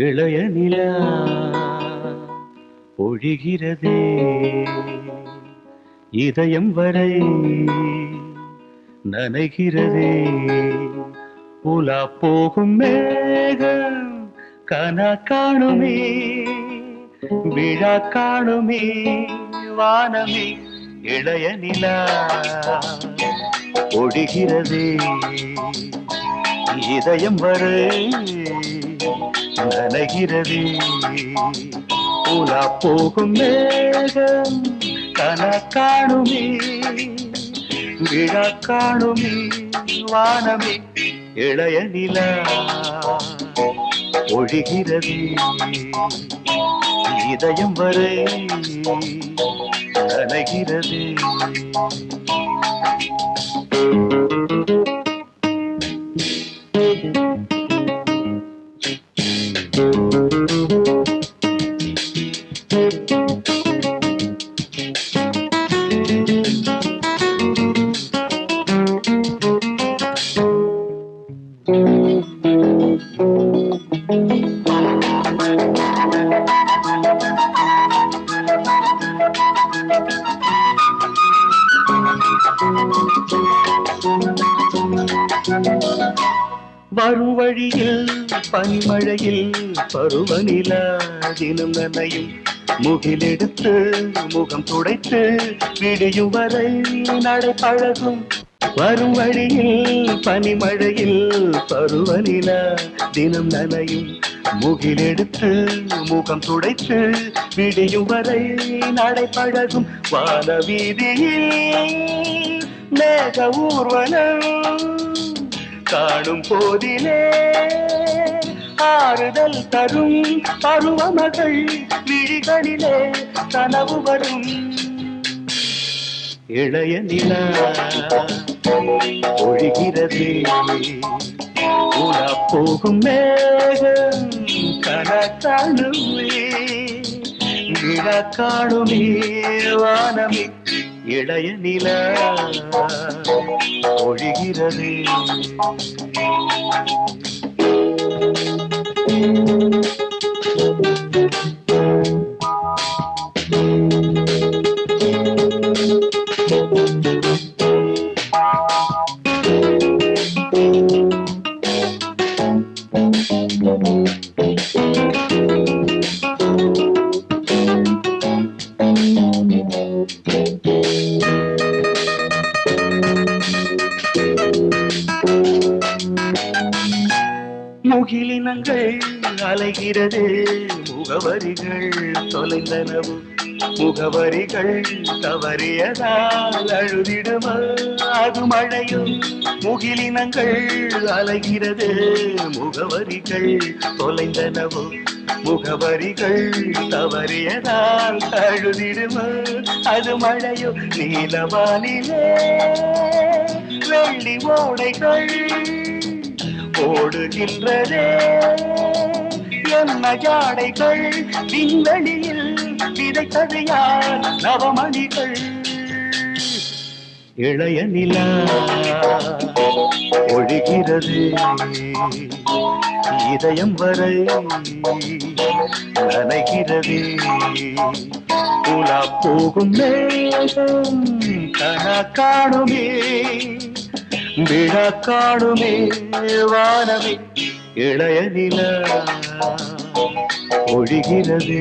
இளைய நிலா பொழிகிறதே இதயம் வரை நனைகிறதே உலா போகும் மேகம் கனா காணுமே விழா காணுமே வானமே இளைய நிலா பொழிகிறதே இதயம் வரை நனைகிறதே உலா போகும் மேகம் கனா காணுமே விழா காணுமே வானமே இளைய நிலா ஒழிகிறது இதயம் வரை நனைகிறது. வரும் வழியில் பனிமழையில் பருவநிலா தினம் நனையும் முகிலெடுத்து முகம் துடைத்து விடியும் வரை நடை பழகும். வரும் வழியில் பனிமழையில் பருவநிலா தினம் நனையும் முகிலெடுத்து முகம் துடைத்து விடியும் வரை நடை பழகும். வான வீதியில் மேக ஊர்வலம் காணும் போதிலே ஆறுதல் தரும் பருவமகள் விழிகளிலே கனவு வரும். இளைய நிலா ஒழிகிறது உலா போகும் மேகம் கனா காணுமே விழா காணுமே வானமே இளைய நிலா ஒழிகிறது. முகிலினங்கள் அலைகிறது முகவரிகள் தொலைந்தனவு முகவரிகள் தவறியதால் அழுதிடுமா அது மழையும். முகிலினங்கள் அலைகிறது முகவரிகள் தொலைந்தனவு முகவரிகள் தவறியதால் அழுதிடுமா அது மழையும். நீலவானிலே வெள்ளி ஓடைகள் ஓடுகின்றதே என்ன ஜாடைகள் விண்வெளியில் விதைத்தது யார் நவமணிகள். இளைய நிலா ஒழிகிறது இதயம் வரை நனைகிறது உலா போகும் மேகம் கனா காணுமே விழா காணுமே வானமே இளைய நிலா ஒழிகிறது.